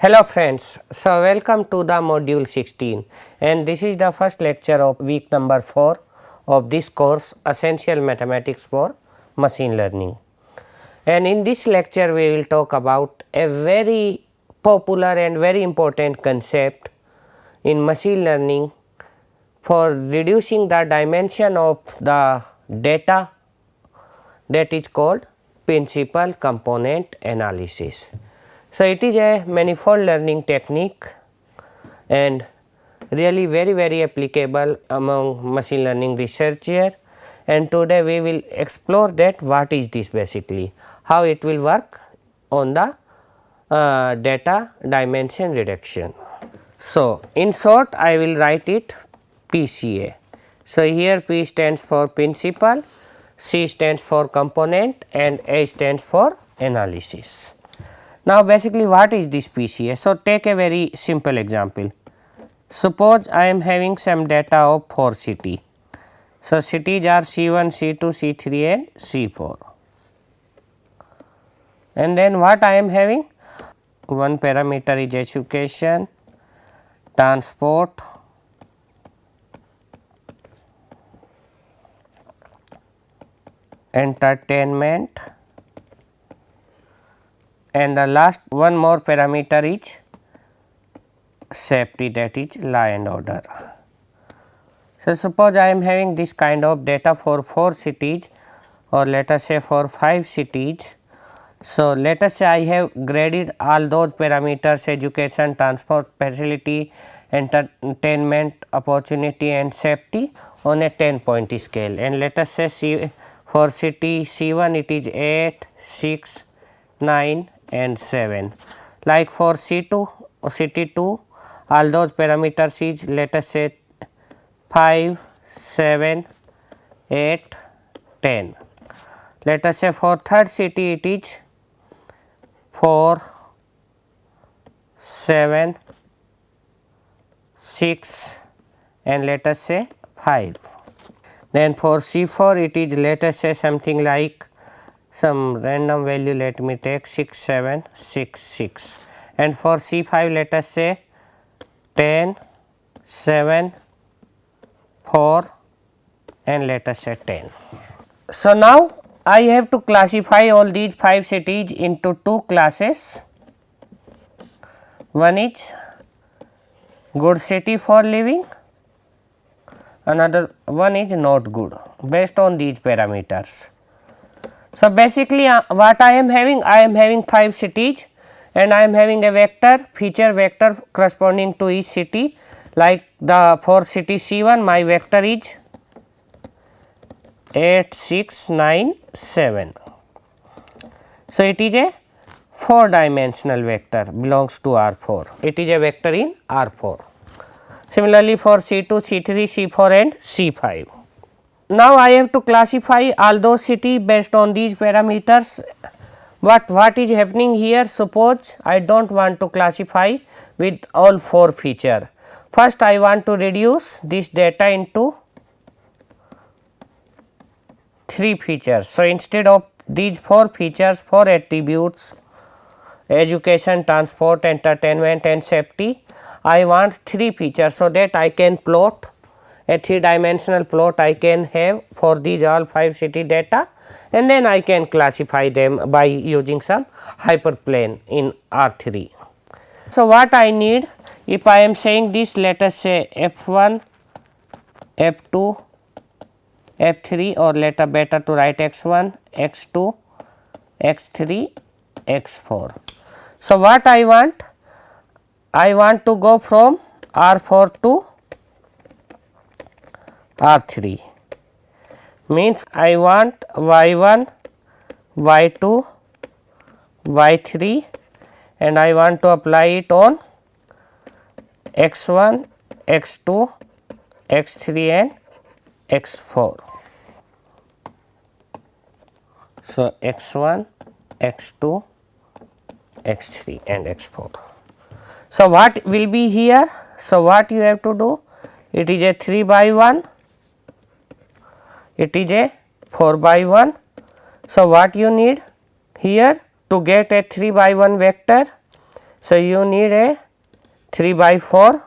Hello friends, so welcome to the module 16 and this is the first lecture of week number 4 of this course Essential Mathematics for Machine Learning. And in this lecture we will talk about a very popular and very important concept in machine learning for reducing the dimension of the data, that is called principal component analysis. So, it is a manifold learning technique and really very applicable among machine learning researcher, and today we will explore that what is this basically, how it will work on the data dimension reduction. So, in short I will write it PCA. So, here P stands for principal, C stands for component and A stands for analysis. Now, basically what is this PCA? So, take a very simple example. Suppose I am having some data of 4 city. So, cities are C1, C2, C3 and C4. And then what I am having? One parameter is education, transport, entertainment, and the last one more parameter is safety, that is law and order. So, suppose I am having this kind of data for 4 cities or let us say for 5 cities. So, let us say I have graded all those parameters education, transport facility, entertainment opportunity and safety on a 10-point scale, and let us say for city C1 it is 8, 6, 9 and 7. Like for C2 or city 2 all those parameters is let us say 5, 7, 8, 10. Let us say for third city it is 4, 7, 6 and let us say 5. Then for C4 it is let us say something like some random value, let me take 6, 7, 6, 6, and for C5 let us say 10, 7, 4 and let us say 10. So, now I have to classify all these 5 cities into 2 classes. One is good city for living, another one is not good based on these parameters. So, basically what I am having 5 cities and I am having a vector feature vector corresponding to each city, like the for city C1 my vector is 8, 6, 9, 7. So, it is a 4 dimensional vector belongs to R4, it is a vector in R4. Similarly, for C2, C3, C4 and C5. Now, I have to classify all those cities based on these parameters. What is happening here? Suppose I do not want to classify with all 4 feature. First, I want to reduce this data into 3 features. So, instead of these 4 features, 4 attributes education, transport, entertainment and safety, I want 3 features, so that I can plot a 3 dimensional plot I can have for these all 5 city data, and then I can classify them by using some hyperplane in R3. So, what I need, if I am saying this, let us say F1, F2, F3, or let us better to write X1, X2, X3, X4. So, what I want? I want to go from R4 to R3, means I want Y1, Y2, Y3 and I want to apply it on X1, X2, X3 and X4. So, X1, X2, X3 and X4. So, what will be here? So, what you have to do? It is a 3 by 1, it is a 4 by 1. So, what you need here to get a 3 by 1 vector? So, you need a 3 by 4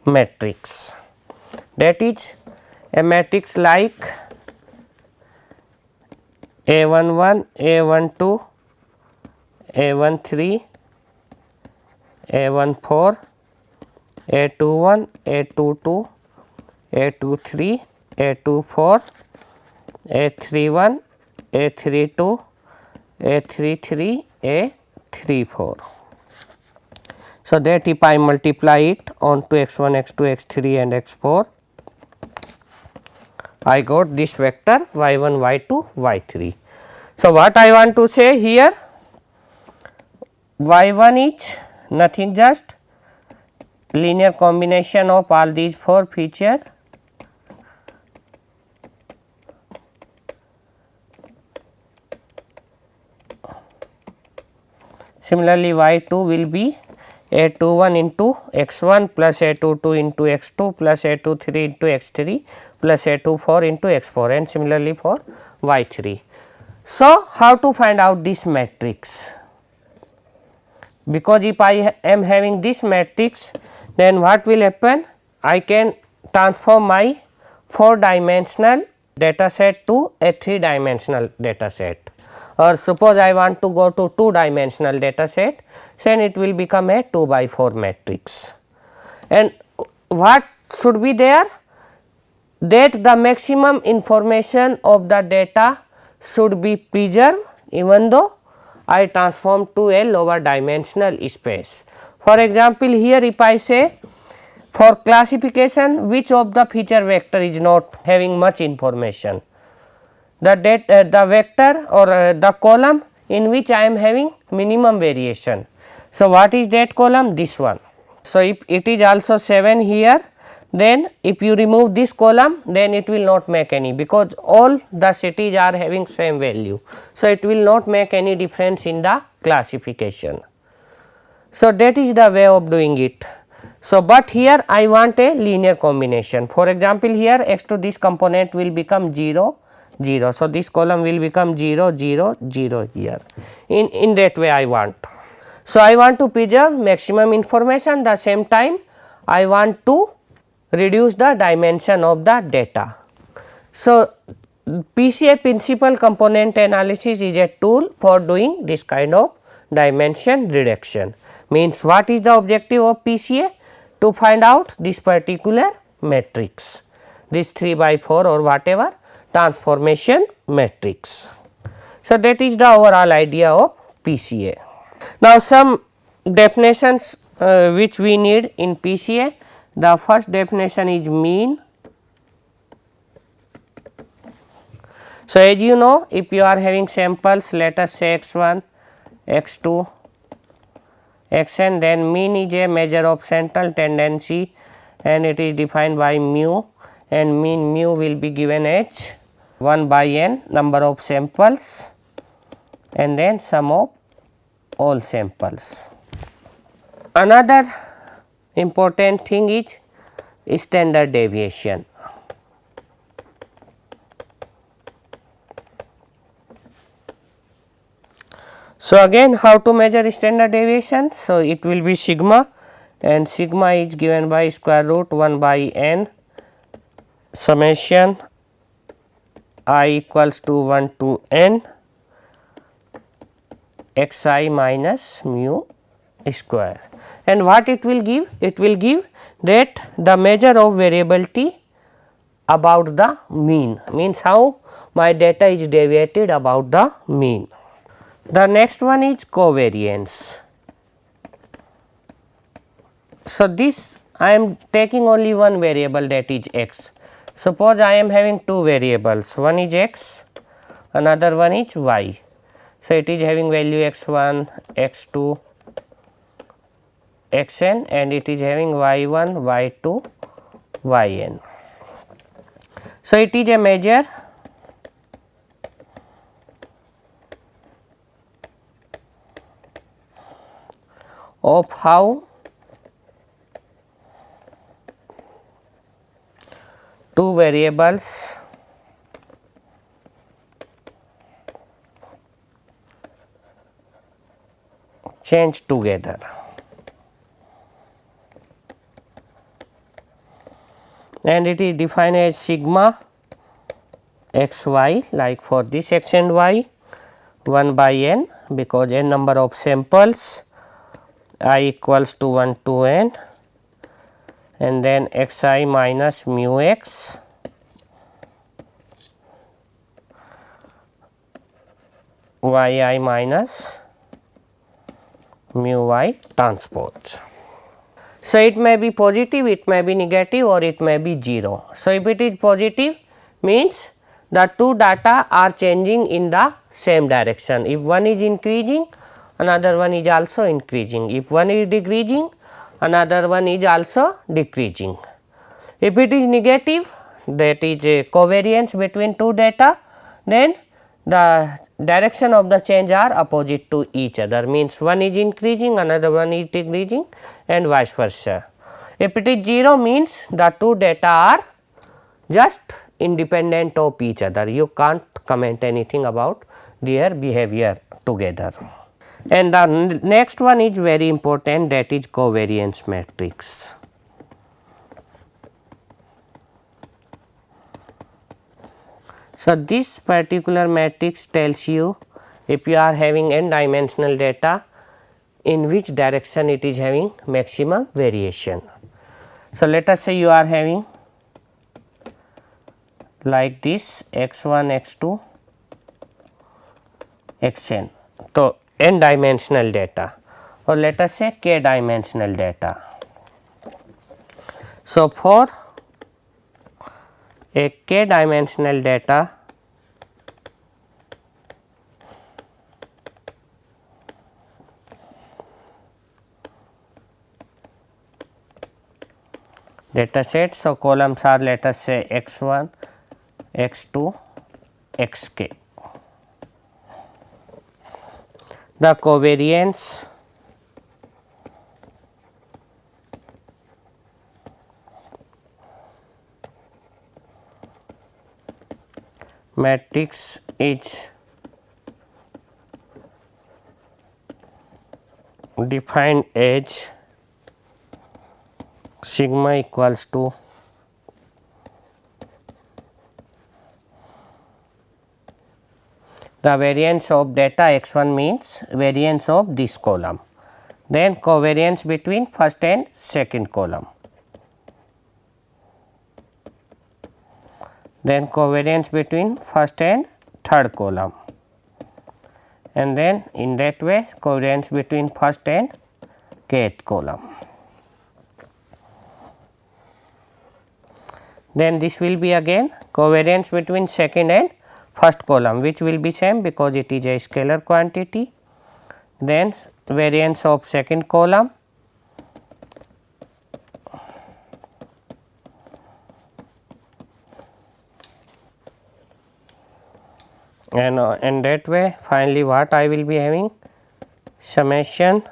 matrix, that is a matrix like A11, A12, A13, A14, A21, A22, A23, A24, A31, A32, A33, A34. So, that if I multiply it on to x1, x2, x3 and x4, I got this vector y1, y2, y3. So, what I want to say here, y1 is nothing just linear combination of all these 4 features Similarly, y2 will be A21 into x1 plus A22 into x2 plus A23 into x3 plus A24 into x4 and similarly for y3. So, how to find out this matrix? Because if I am having this matrix, then what will happen? I can transform my 4 dimensional data set to a 3 dimensional data set, or suppose I want to go to 2 dimensional data set, then it will become a 2 by 4 matrix. And what should be there? That the maximum information of the data should be preserved even though I transform to a lower dimensional space. For example, here if I say for classification which of the feature vector is not having much information, the vector or the column in which I am having minimum variation. So, what is that column? This one. So, if it is also 7 here, then if you remove this column, then it will not make any, because all the cities are having same value. So, it will not make any difference in the classification. So, that is the way of doing it. So, but here I want a linear combination. For example, here x to this component will become 0 0. So, this column will become 0 0 0 here, in that way I want. So, I want to preserve maximum information, the same time I want to reduce the dimension of the data. So, PCA principal component analysis is a tool for doing this kind of dimension reduction. Means what is the objective of PCA? To find out this particular matrix, this 3 by 4 or whatever transformation matrix. So, that is the overall idea of PCA. Now, some definitions which we need in PCA. The first definition is mean. So, as you know, if you are having samples, let us say x1, x2, xn, then mean is a measure of central tendency and it is defined by mu, and mean mu will be given as 1 by n number of samples and then sum of all samples. Another important thing is standard deviation. So, again how to measure standard deviation? So, it will be sigma, and sigma is given by square root 1 by n summation I equals to 1 to n xi minus mu square. And what it will give? It will give that the measure of variability about the mean, means how my data is deviated about the mean. The next one is covariance. So, this I am taking only one variable, that is x. Suppose I am having two variables, one is x, another one is y. So, it is having value x1, x2, xn, and it is having y1, y2, yn. So, it is a measure of how two variables change together. And it is defined as sigma x y, like for this x and y 1 by n, because n number of samples, I equals to 1 to n, and then x I minus mu x y I minus mu y transpose. So, it may be positive, it may be negative, or it may be 0. So, if it is positive, means the two data are changing in the same direction. If one is increasing, another one is also increasing. If one is decreasing, another one is also decreasing. If it is negative, that is a covariance between two data, then the direction of the change are opposite to each other, means one is increasing, another one is decreasing, and vice versa. If it is 0, means the two data are just independent of each other, you can't comment anything about their behavior together. And the next one is very important, that is covariance matrix. So, this particular matrix tells you if you are having n dimensional data, in which direction it is having maximum variation. So, let us say you are having like this x1, x2, xn. So, n dimensional data, or let us say k dimensional data. So, for a k dimensional data, data set. So, columns are, let us say x1, x2, xk. The covariance matrix is defined as sigma equals to the variance of data x1, means variance of this column, then covariance between first and second column, then covariance between first and third column, and then in that way covariance between first and kth column. Then this will be again covariance between second and first column, which will be same because it is a scalar quantity. Then variance of second column, and in that way finally what I will be having, summation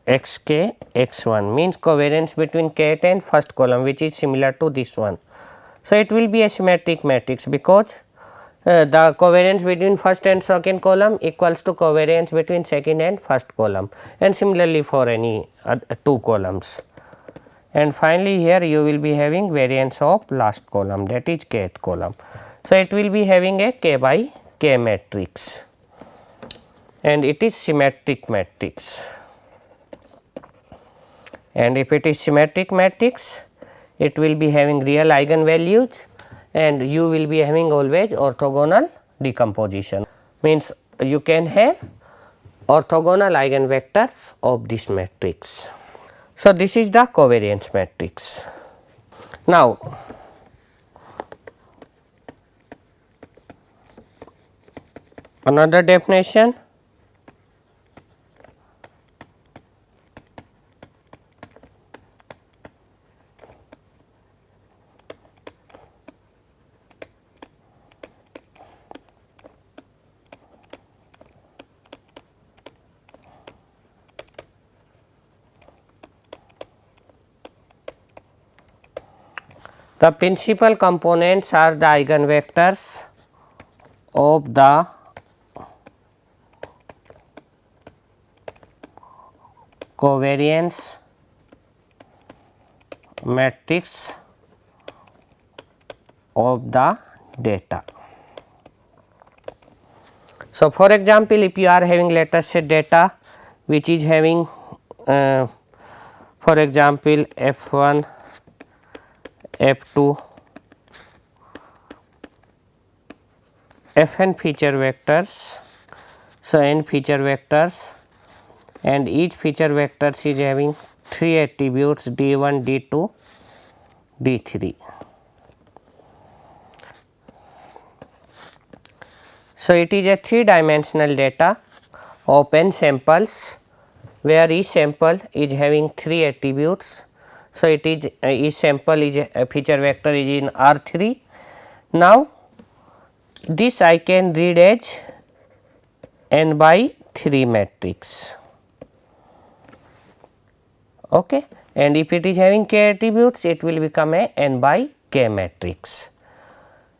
xk x1, means covariance between kth and first column, which is similar to this one. So, it will be a symmetric matrix because the covariance between first and second column equals to covariance between second and first column, and similarly for any two columns. And finally, here you will be having variance of last column, that is kth column. So, it will be having a k by k matrix, and it is symmetric matrix. And if it is symmetric matrix, it will be having real eigenvalues, and you will be having always orthogonal decomposition, means you can have orthogonal eigenvectors of this matrix. So, this is the covariance matrix. Now, another definition, the principal components are the eigenvectors of the covariance matrix of the data. So, for example, if you are having, let us say, data which is having for example, F1, F2, Fn feature vectors. So, n feature vectors, and each feature vectors is having 3 attributes D1, D2, D3. So, it is a 3 dimensional data of n samples, where each sample is having 3 attributes. So, it is each sample is a feature vector is in R3. Now, this I can read as n by 3 matrix, okay. And if it is having k attributes, it will become a n by k matrix.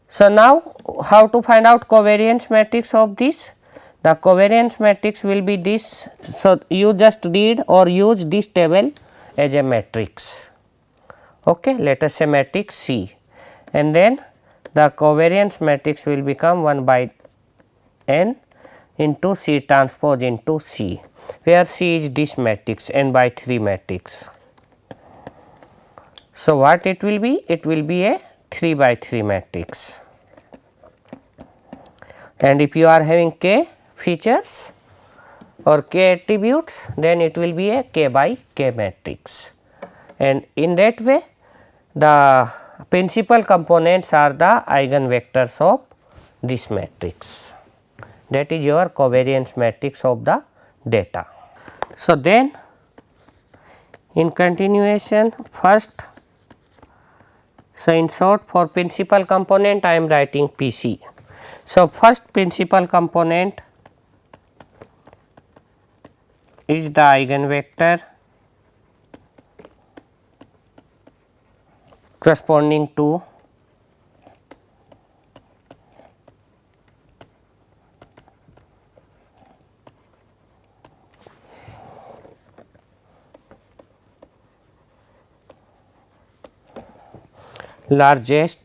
So, now how to find out covariance matrix of this? The covariance matrix will be this. So, you just read or use this table as a matrix, okay. Let us say matrix C, and then the covariance matrix will become 1 by n into C transpose into C, where C is this matrix n by 3 matrix. So, what it will be? It will be a 3 by 3 matrix, and if you are having k features or k attributes, then it will be a k by k matrix, and in that way the principal components are the eigenvectors of this matrix. That is your covariance matrix of the data. So, then in continuation, first, so in short, for principal component I am writing PC. So, first principal component is the eigenvector corresponding to largest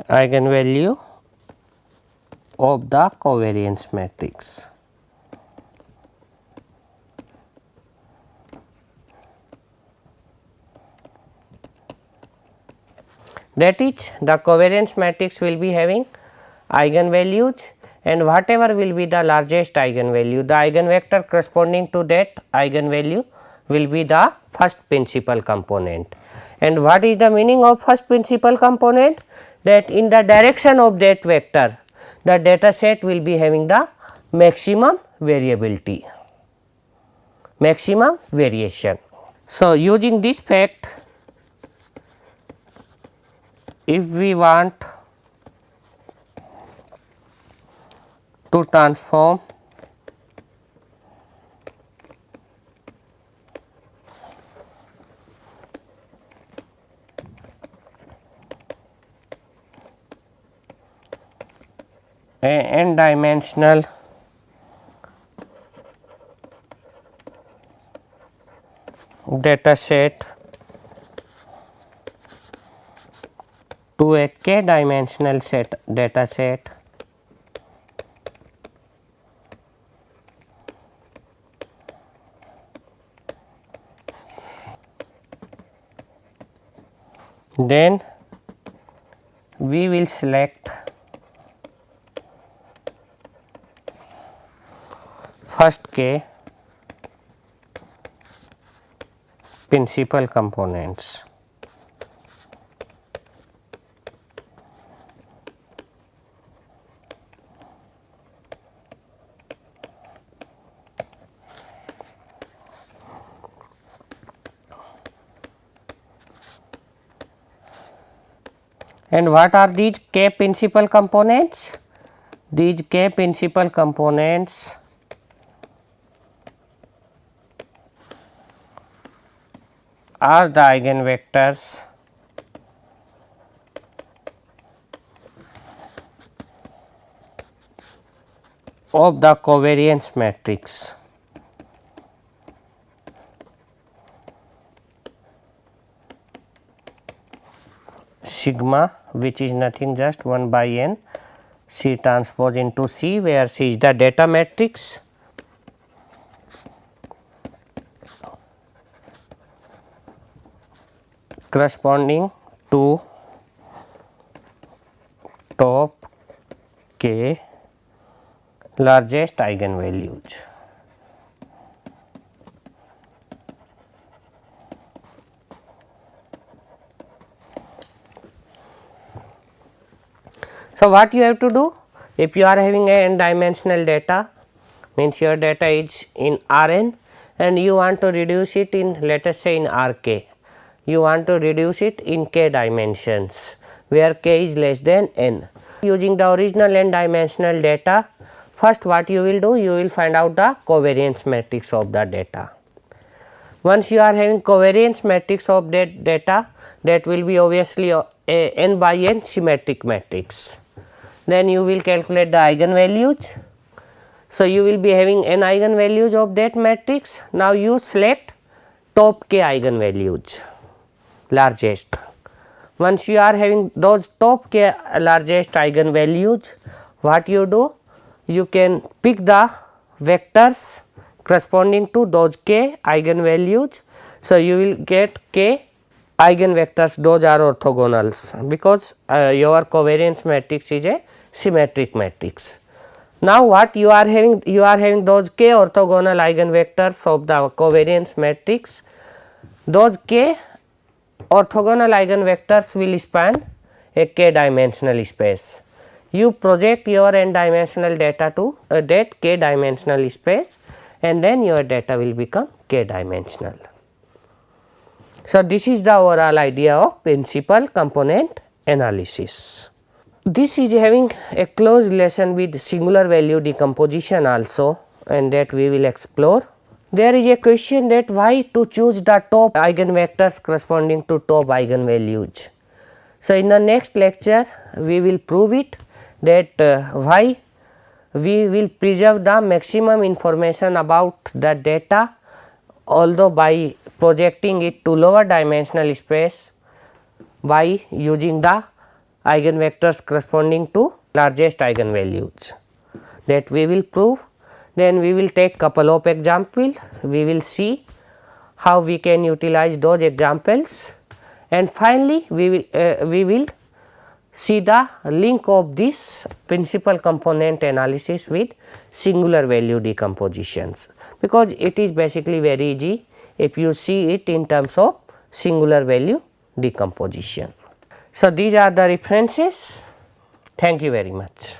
eigenvalue of the covariance matrix. That is, the covariance matrix will be having eigenvalues, and whatever will be the largest eigenvalue, the eigenvector corresponding to that eigenvalue will be the first principal component. And what is the meaning of first principal component? That in the direction of that vector, the data set will be having the maximum variability, maximum variation. So, using this fact, if we want to transform a n dimensional data set to a k dimensional data set, then we will select first k principal components. And what are these k principal components? These k principal components are the eigenvectors of the covariance matrix. Sigma, which is nothing just 1 by n C transpose into C, where C is the data matrix corresponding to top k largest eigenvalues. So, what you have to do, if you are having a n dimensional data, means your data is in Rn and you want to reduce it in, let us say, in Rk, you want to reduce it in k dimensions where k is less than n. Using the original n dimensional data, first what you will do, you will find out the covariance matrix of the data. Once you are having covariance matrix of that data, that will be obviously a n by n symmetric matrix. Then you will calculate the eigenvalues. So, you will be having n eigenvalues of that matrix. Now, you select top k eigenvalues, largest. Once you are having those top k largest eigenvalues, what you do? You can pick the vectors corresponding to those k eigenvalues. So, you will get k eigenvectors, those are orthogonals, because your covariance matrix is a symmetric matrix. Now, what you are having? You are having those k orthogonal eigenvectors of the covariance matrix. Those k orthogonal eigenvectors will span a k dimensional space. You project your n dimensional data to that k dimensional space, and then your data will become k dimensional. So, this is the overall idea of principal component analysis. This is having a close relation with singular value decomposition also, and that we will explore. There is a question that why to choose the top eigenvectors corresponding to top eigenvalues. So, in the next lecture we will prove it, that why we will preserve the maximum information about the data, although by projecting it to lower dimensional space by using the eigenvectors corresponding to largest eigenvalues, that we will prove. Then we will take couple of examples, we will see how we can utilize those examples, and finally we will see the link of this principal component analysis with singular value decompositions, because it is basically very easy if you see it in terms of singular value decomposition. So, these are the references. Thank you very much.